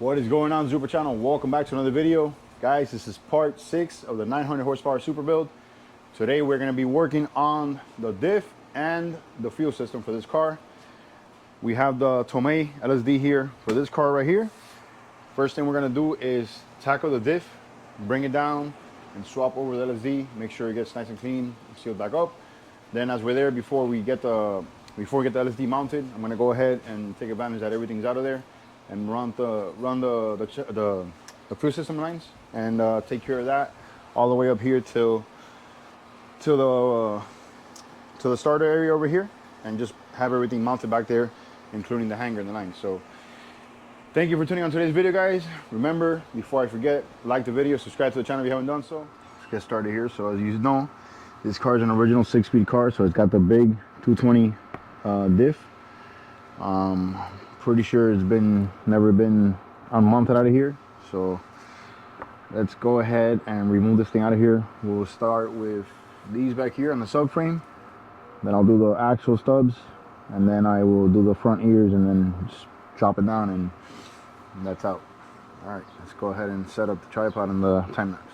What is going on, Super Channel? Welcome back to another video. Guys, this is part 6 of the 900 horsepower super build. Today we're going to be working on the diff and the fuel system for this car. We have the Tomei LSD here for this car right here. First thing we're going to do is tackle the diff, bring it down and swap over the LSD, make sure it gets nice and clean, sealed back up. Then as we're there, before we get the LSD mounted, I'm going to go ahead and take advantage that everything's out of there and run the fuel system lines and take care of that all the way up here to the starter area over here, and just have everything mounted back there, including the hanger and the line. So thank you for tuning on today's video, guys. Remember, before I forget, like the video, subscribe to the channel if you haven't done so. Let's get started here. So as you know, this car is an original 6-speed car, so it's got the big 220 diff. Pretty sure it's never been unmounted out of here. So let's go ahead and remove this thing out of here. We'll start with these back here on the subframe. Then I'll do the axle stubs, and then I will do the front ears, and then just chop it down, and that's out. All right, let's go ahead and set up the tripod and the time lapse.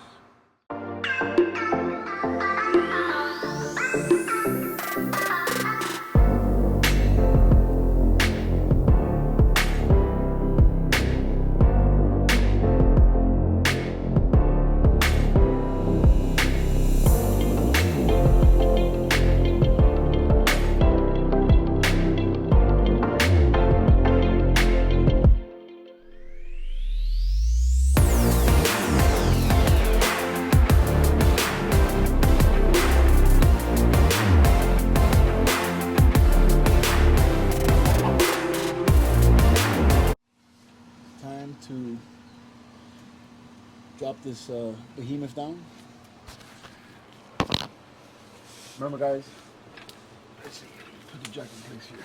To drop this behemoth down. Remember, guys, let's see, put the jack in place here.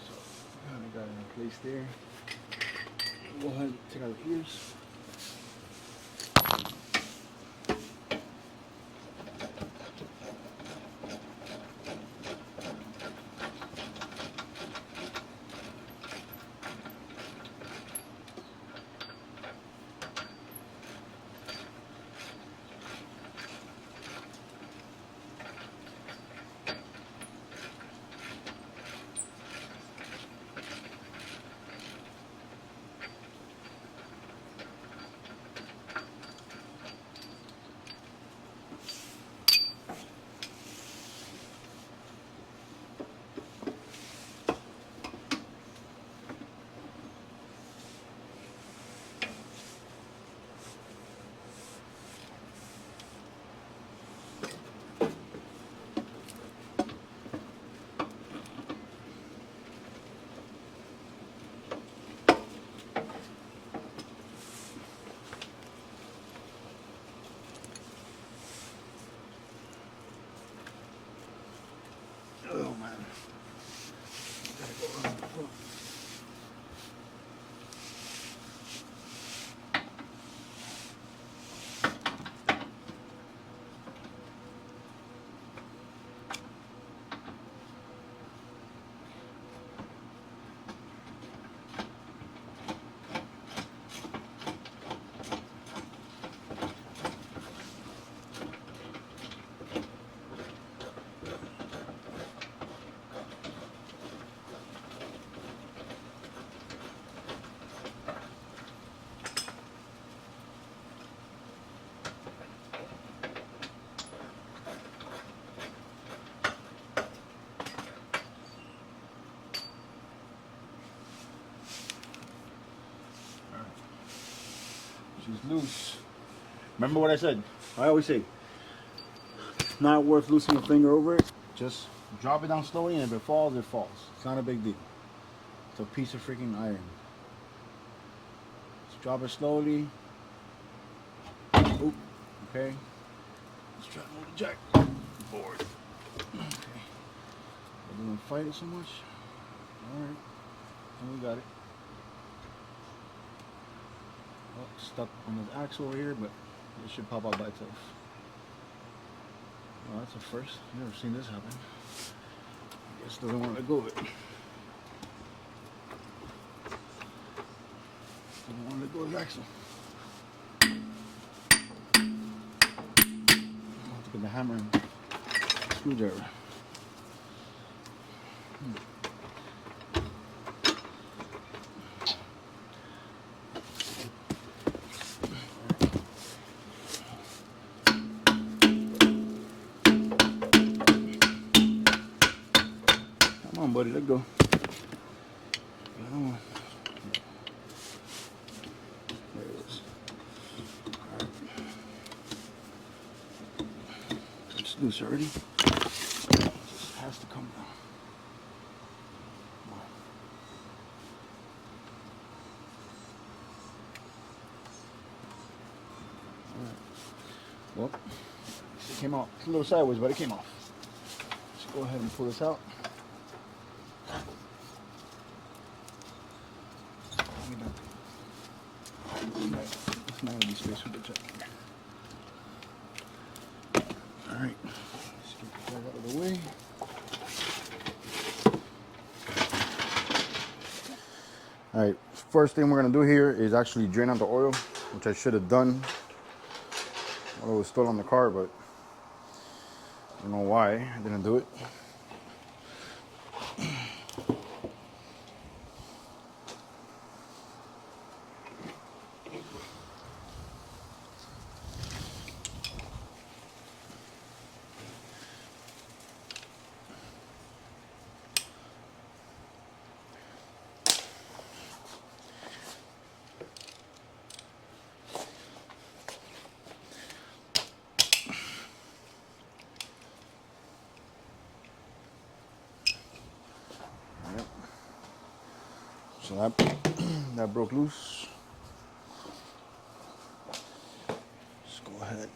So, I got it in place there. Go ahead and take out the ears. Oh man. Gotta go around the front. She's loose. Remember what I said? I always say, not worth losing a finger over it. Just drop it down slowly, and if it falls, it falls. It's not a big deal. It's a piece of freaking iron. Just drop it slowly. Oop. Okay. Let's try to move the jack forward. Okay. I didn't fight it so much. Alright. And we got it. Oh, stuck on this axle over here, but it should pop out by itself. Oh, that's a first. Never seen this happen. I guess doesn't want to let go of it. Doesn't want to let go of the axle. I'll have to get the hammer and screwdriver. Come on, buddy, let go. Come on. There it is. All right. It's loose already. It just has to come down. All right. Well, it came off. It's a little sideways, but it came off. Let's go ahead and pull this out. It's not going to be space for the check here. Alright, let's get the bag out of the way. Alright, first thing we're going to do here is actually drain out the oil, which I should have done while it was still on the car, but I don't know why I didn't do it. So that broke loose. Let's go ahead.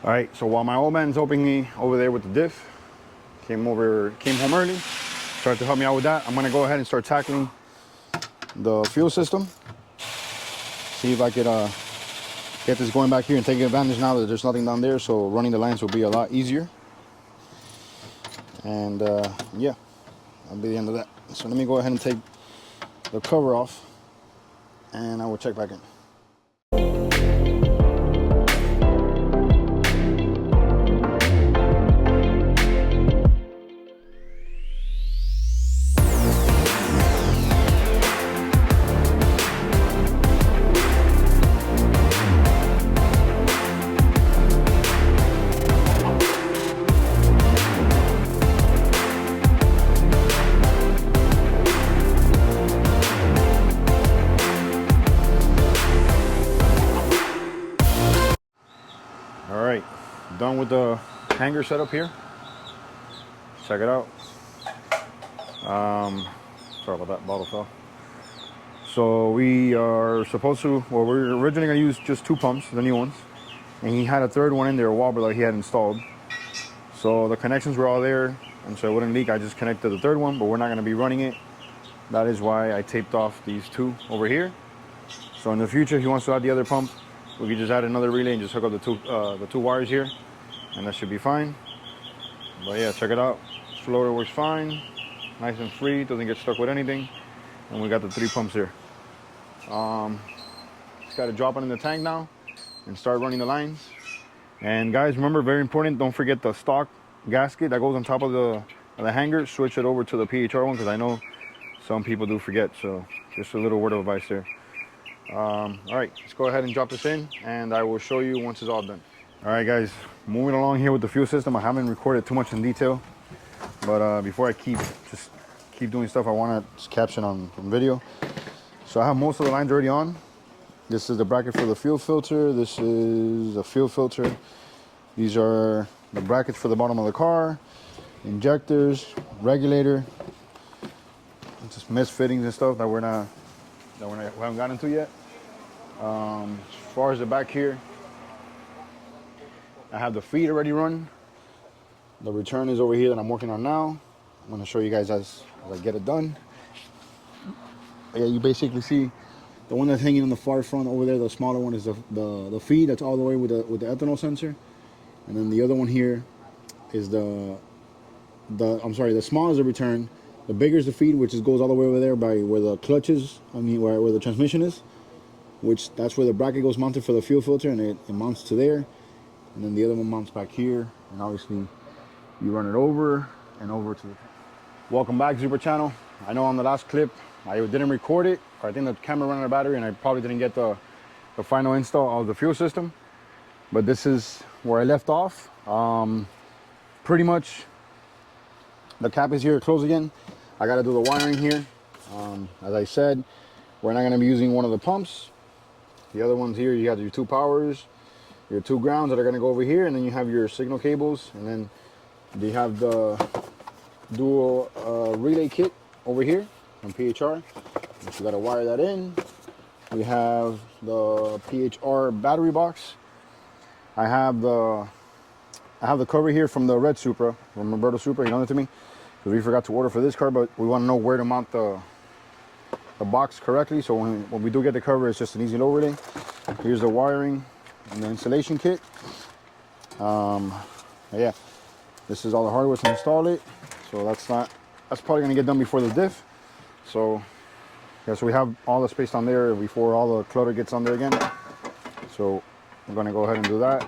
All right, so while my old man's helping me over there with the diff, came home early, started to help me out with that. I'm gonna go ahead and start tackling the fuel system. See if I could get this going back here and take advantage now that there's nothing down there, so running the lines will be a lot easier. And yeah, that'll be the end of that. So let me go ahead and take the cover off and I will check back in. Done with the hanger setup here. Check it out. Sorry about that, bottle fell. So we are supposed to, well, we're originally gonna use just 2 pumps, the new ones. And he had a third one in there, a wobbler that he had installed. So the connections were all there, and so it wouldn't leak. I just connected the third one, but we're not gonna be running it. That is why I taped off these 2 over here. So in the future, if he wants to add the other pump, we could just add another relay and just hook up the two wires here, and that should be fine. But yeah, check it out. Floater works fine, nice and free, doesn't get stuck with anything. And we got the 3 pumps here. Just got to drop it in the tank now and start running the lines. And guys, remember, very important, don't forget the stock gasket that goes on top of the hanger. Switch it over to the PHR one, because I know some people do forget. So just a little word of advice there. All right, let's go ahead and drop this in, and I will show you once it's all done. All right, guys, moving along here with the fuel system. I haven't recorded too much in detail, but before I keep doing stuff, I want to just caption on video. So I have most of the lines already on. This is the bracket for the fuel filter. This is a fuel filter. These are the brackets for the bottom of the car, injectors, regulator. Just misfittings and stuff that we haven't gotten into yet. As far as the back here, I have the feed already run. The return is over here that I'm working on now. I'm going to show you guys as I get it done. Yeah, you basically see the one that's hanging in the far front over there. The smaller one is the feed that's all the way with the ethanol sensor, and then the other one here is the small is the return. The bigger is the feed, which goes all the way over there by where the clutch is. I mean, where the transmission is, which that's where the bracket goes mounted for the fuel filter, and it mounts to there. And then the other one mounts back here, and obviously you run it over and over to the... Welcome back, Super Channel. I know on the last clip I didn't record it, or I think the camera ran out of battery, and I probably didn't get the final install of the fuel system. But this is where I left off. Pretty much the cap is here closed again. I got to do the wiring here. As I said, we're not going to be using one of the pumps. The other ones here, you have your 2 powers, your 2 grounds that are going to go over here, and then you have your signal cables, and then you have the dual relay kit over here from PHR. So you got to wire that in. We have the PHR battery box. I have the cover here from the red Supra, from Roberto Supra. He loaned it to me because we forgot to order for this car, but we want to know where to mount the box correctly. So when we do get the cover, it's just an easy overlay. Here's the wiring and the installation kit. Yeah, this is all the hardware to install it. So that's probably gonna get done before the diff. So yeah, so we have all the space on there before all the clutter gets on there again. So I'm gonna go ahead and do that.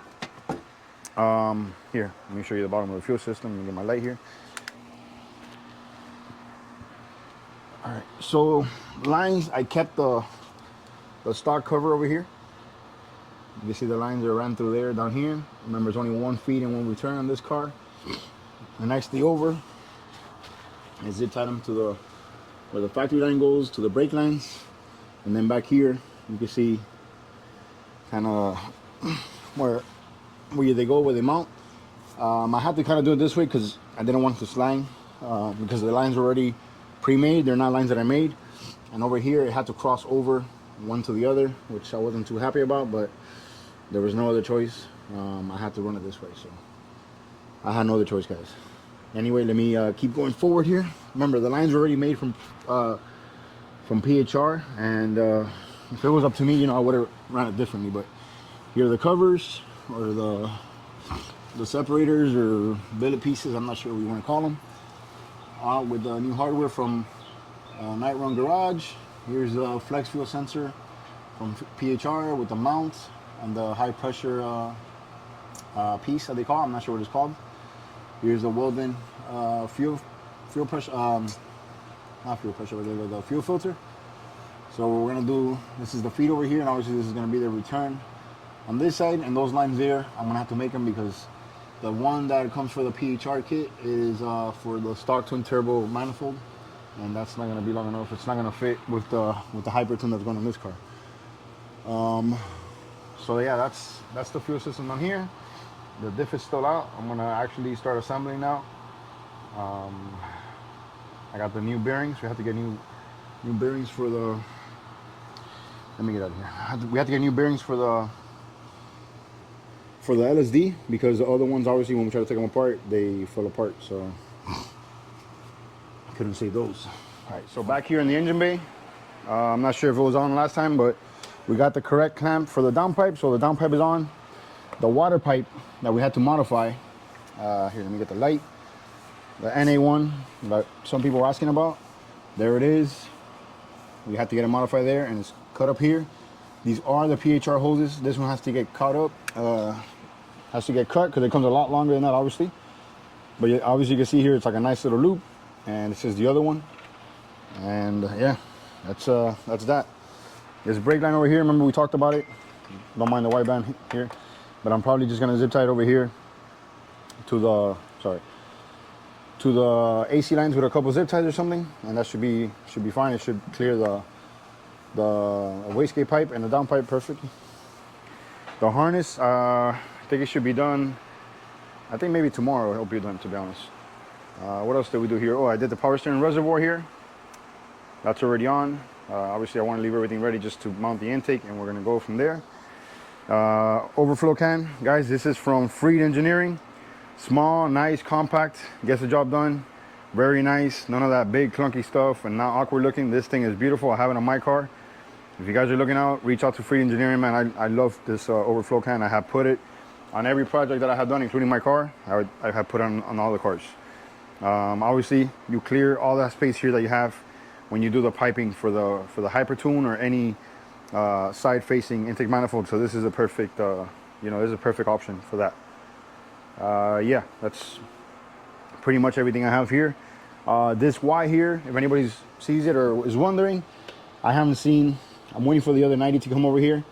Here, let me show you the bottom of the fuel system. Let me get my light here. All right, so lines, I kept the stock cover over here. You see the lines that ran through there down here. Remember, it's only 1 feed and 1 return on this car. And nicely over, I zip tied them to where the factory line goes, to the brake lines. And then back here, you can see kind of where they go, where they mount. I had to kind of do it this way because I didn't want to slang, because the lines were already pre-made. They're not lines that I made. And over here, it had to cross over one to the other, which I wasn't too happy about, but there was no other choice. I had to run it this way, so I had no other choice, guys. Anyway, let me keep going forward here. Remember, the lines were already made from PHR, and if it was up to me, I would have ran it differently. But here are the covers, or the separators, or billet pieces. I'm not sure what you want to call them. With the new hardware from Night Run Garage. Here's the flex fuel sensor from PHR with the mount and the high pressure piece that they call. I'm not sure what it's called. Here's the Weldon fuel pressure, not fuel pressure, but the fuel filter. So what we're gonna do, this is the feed over here, and obviously this is gonna be the return on this side, and those lines there, I'm gonna have to make them because the one that comes for the PHR kit is for the stock twin turbo manifold, and that's not gonna be long enough. It's not gonna fit with the hybrid tune that's going on this car. So yeah, that's the fuel system on here. The diff is still out. I'm gonna actually start assembling now. I got the new bearings. We have to get new bearings for the. Let me get out of here. We have to get new bearings for the LSD, because the other ones, obviously, when we try to take them apart, they fell apart. So I couldn't save those. All right. So back here in the engine bay, I'm not sure if it was on last time, but We got the correct clamp for the downpipe, so the downpipe is on. The water pipe that we had to modify, here, let me get the light. The NA1 that some people were asking about, there it is. We had to get it modified there, and it's cut up here. These are the PHR hoses. This one has to get cut up, has to get cut because it comes a lot longer than that, obviously. But obviously you can see here, it's like a nice little loop, and this is the other one. And yeah, that's that. There's a brake line over here. Remember we talked about it. Don't mind the white band here, but I'm probably just gonna zip tie it over here to the AC lines with a couple zip ties or something, and that should be fine. It should clear the wastegate pipe and the downpipe perfectly. The harness, I think it should be done. I think maybe tomorrow it'll be done, to be honest. What else did we do here? Oh, I did the power steering reservoir here. That's already on. Obviously, I want to leave everything ready just to mount the intake, and we're going to go from there. Overflow can, guys, this is from Freed Engineering. Small, nice, compact, gets the job done. Very nice, none of that big clunky stuff and not awkward looking. This thing is beautiful. I have it on my car. If you guys are looking out, reach out to Freed Engineering, man. I love this overflow can. I have put it on every project that I have done, including my car. I have put it on all the cars. Obviously, you clear all that space here that you have when you do the piping for the Hypertune or any side-facing intake manifold. So this is a perfect, this is a perfect option for that. Yeah, that's pretty much everything I have here. This Y here, if anybody sees it or is wondering, I haven't seen. I'm waiting for the other 90 to come over here.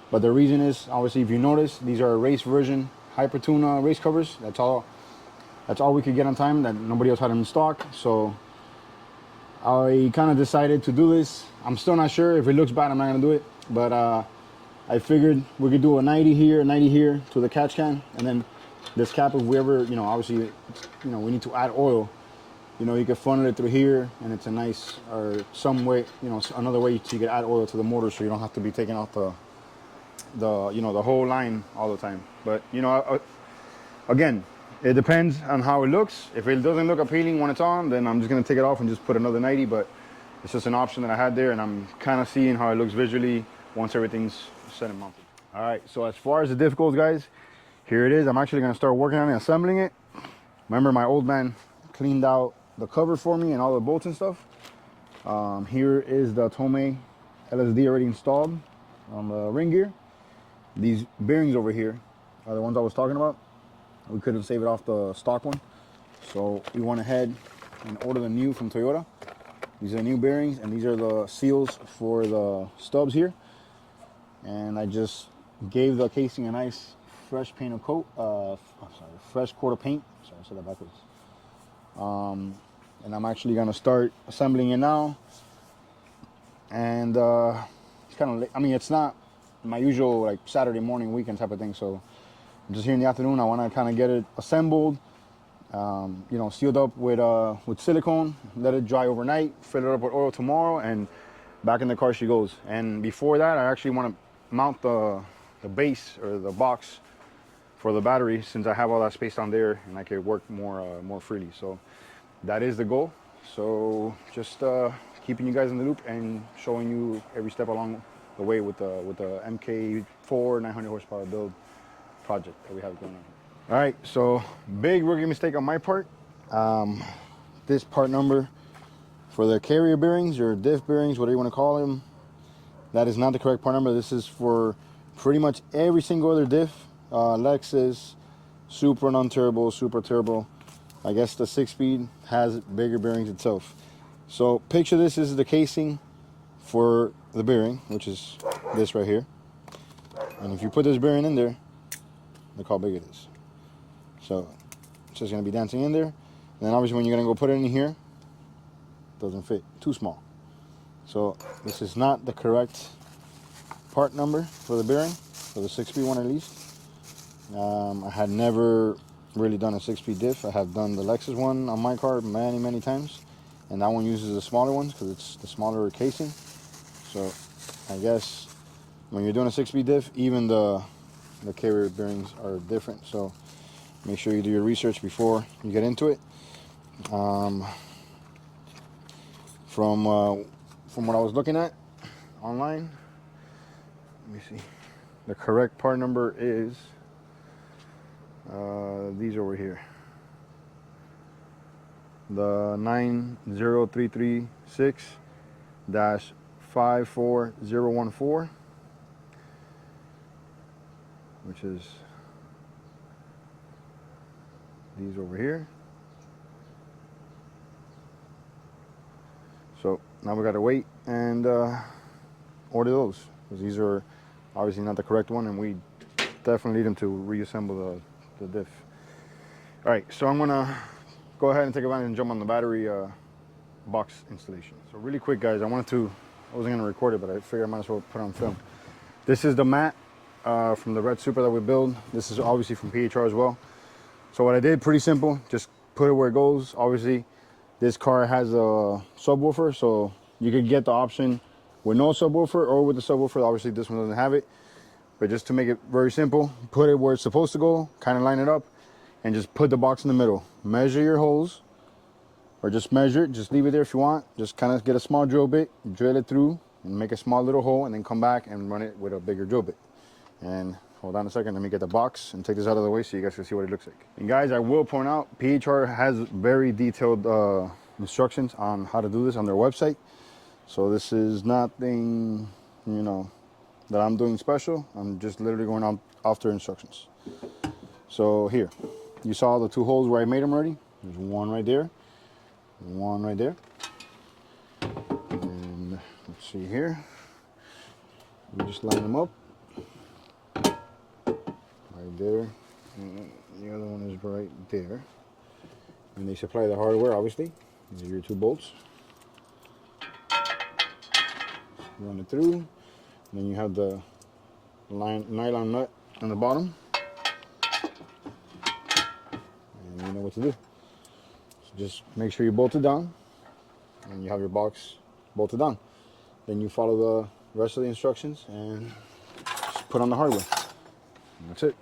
But the reason is, obviously, if you notice, these are race version Hypertune race covers. That's all we could get on time, that nobody else had them in stock. So I kind of decided to do this. I'm still not sure. If it looks bad, I'm not gonna do it. But I figured we could do a 90 here, a 90 here to the catch can, and then this cap, if we ever, obviously, we need to add oil, you can funnel it through here, and it's a nice, or some way, another way so you can add oil to the motor, so you don't have to be taking out the whole line all the time. But again, it depends on how it looks. If it doesn't look appealing when it's on, then I'm just gonna take it off and just put another 90. But it's just an option that I had there, and I'm kind of seeing how it looks visually once everything's set and mounted. All right, so as far as the diff goes, guys, here it is. I'm actually gonna start working on it, assembling it. Remember, my old man cleaned out the cover for me and all the bolts and stuff. Here is the Tomei LSD already installed on the ring gear. These bearings over here are the ones I was talking about. We couldn't save it off the stock one, so we went ahead and ordered the new from Toyota. These are the new bearings, and these are the seals for the stubs here. And I just gave the casing a nice fresh paint of coat, fresh coat of paint. Sorry, I said that backwards. And I'm actually gonna start assembling it now. And it's kind of late. I mean, it's not my usual like Saturday morning, weekend type of thing. So I'm just here in the afternoon. I want to kind of get it assembled, sealed up with silicone, let it dry overnight, fill it up with oil tomorrow, and back in the car she goes. And before that, I actually want to mount the base or the box for the battery, since I have all that space down there and I can work more freely. So that is the goal. So just keeping you guys in the loop and showing you every step along the way with the MK4 900 horsepower build project that we have going on. All right, so big rookie mistake on my part. This part number for the carrier bearings or diff bearings, whatever you want to call them, that is not the correct part number. This is for pretty much every single other diff. Lexus, Supra non-turbo, Supra turbo. I guess the 6-speed has bigger bearings itself. So picture this is the casing for the bearing, which is this right here. And if you put this bearing in there, look how big it is. So it's just gonna be dancing in there. And then obviously when you're gonna go put it in here, it doesn't fit, too small. So this is not the correct part number for the bearing, for the 6-speed one at least. I had never really done a 6-speed diff. I have done the Lexus one on my car many times, and that one uses the smaller ones because it's the smaller casing. So I guess when you're doing a 6-speed diff, even the carrier bearings are different. So make sure you do your research before you get into it. From what I was looking at online, let me see. The correct part number is these over here. The 90336-54014, which is these over here. So now we gotta wait and order those, because these are obviously not the correct one, and we definitely need them to reassemble the diff. All right, so I'm gonna go ahead and take advantage and jump on the battery box installation. So really quick, guys, I wasn't gonna record it, but I figured I might as well put it on film. This is the mat from the red Supra that we build. This is obviously from PHR as well. So what I did, pretty simple, just put it where it goes. Obviously, this car has a subwoofer, so you could get the option with no subwoofer or with the subwoofer. Obviously, this one doesn't have it. But just to make it very simple, put it where it's supposed to go, kind of line it up, and just put the box in the middle. Measure your holes, or just measure it, just leave it there if you want. Just kind of get a small drill bit, drill it through, and make a small little hole, and then come back and run it with a bigger drill bit. And hold on a second, let me get the box and take this out of the way so you guys can see what it looks like. And guys, I will point out, PHR has very detailed instructions on how to do this on their website. So this is nothing, you know, that I'm doing special. I'm just literally going on off their instructions. So here, you saw the two holes where I made them already. There's one right there, one right there. And let's see here. You just line them up. Right there. And the other one is right there. And they supply the hardware, obviously. These are your two bolts. Run it through. And then you have the nylon nut on the bottom. And you know what to do. So just make sure you bolt it down. And you have your box bolted down. Then you follow the rest of the instructions and just put on the hardware. And that's it.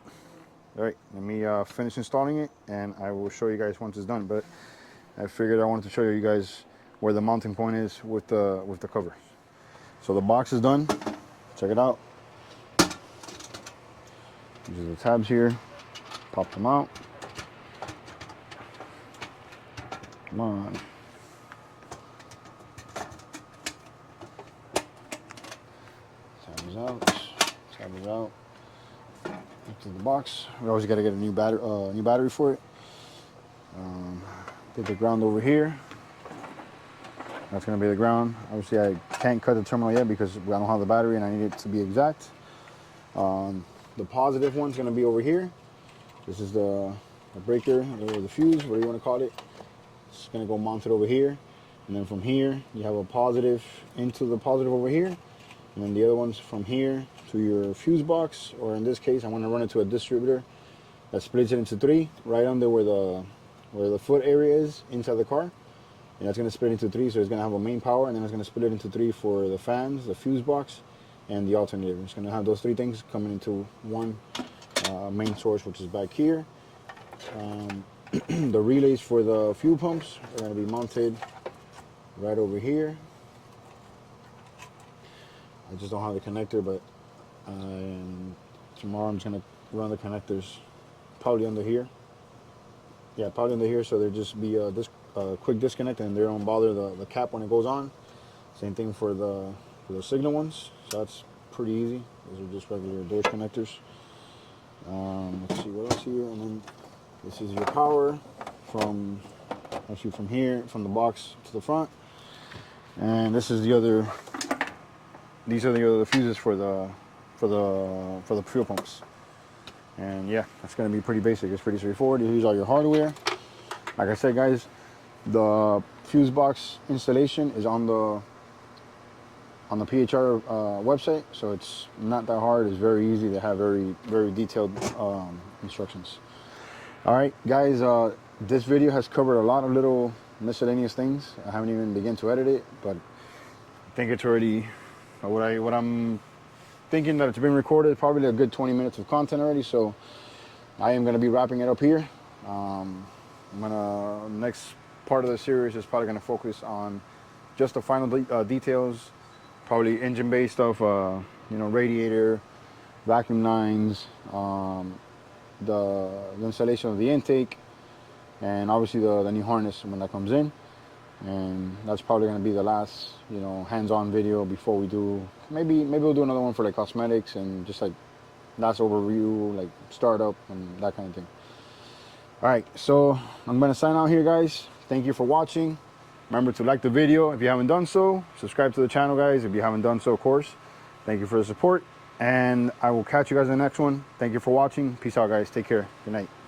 All right, let me finish installing it, and I will show you guys once it's done. But I figured I wanted to show you guys where the mounting point is with the cover. So the box is done. Check it out. These are the tabs here. Pop them out. Come on. Tab is out. Tab is out. Into the box. We always got to get a new battery for it. Did the ground over here. That's going to be the ground. Obviously, I can't cut the terminal yet because I don't have the battery and I need it to be exact. The positive one's going to be over here. This is the breaker or the fuse, whatever you want to call it. It's going to go mounted over here. And then from here, you have a positive into the positive over here. And then the other one's from here to your fuse box, or in this case, I'm going to run it to a distributor that splits it into three, right under where the foot area is inside the car. And that's going to split into three, so it's going to have a main power, and then it's going to split it into three for the fans, the fuse box, and the alternator. It's going to have those three things coming into one main source, which is back here. The relays for the fuel pumps are going to be mounted right over here. I just don't have the connector, but tomorrow I'm just going to run the connectors probably under here. Yeah, probably under here, so there'll just be a quick disconnect and they don't bother the cap when it goes on. Same thing for the signal ones, so that's pretty easy. Those are just regular door connectors. Let's see what else here, and then this is your power from here, from the box to the front. And this is these are the other fuses for the fuel pumps. And yeah, that's going to be pretty basic. It's pretty straightforward. Here's all your hardware. Like I said, guys, the fuse box installation is on the PHR website, so it's not that hard. It's very easy. They have very, very detailed instructions. All right, guys, this video has covered a lot of little miscellaneous things. I haven't even begun to edit it, but I think it's already what I'm thinking that it's been recorded, probably a good 20 minutes of content already. So I am going to be wrapping it up here. Next part of the series is probably going to focus on just the final details, probably engine-based stuff, you know, radiator, vacuum lines, the installation of the intake, and obviously the new harness when that comes in. And that's probably going to be the last, you know, hands-on video before we do, maybe we'll do another one for like cosmetics and just like last overview, like startup and that kind of thing. All right, so I'm going to sign out here, guys. Thank you for watching. Remember to like the video if you haven't done so. Subscribe to the channel, guys, if you haven't done so, of course. Thank you for the support, and I will catch you guys in the next one. Thank you for watching. Peace out, guys. Take care. Good night.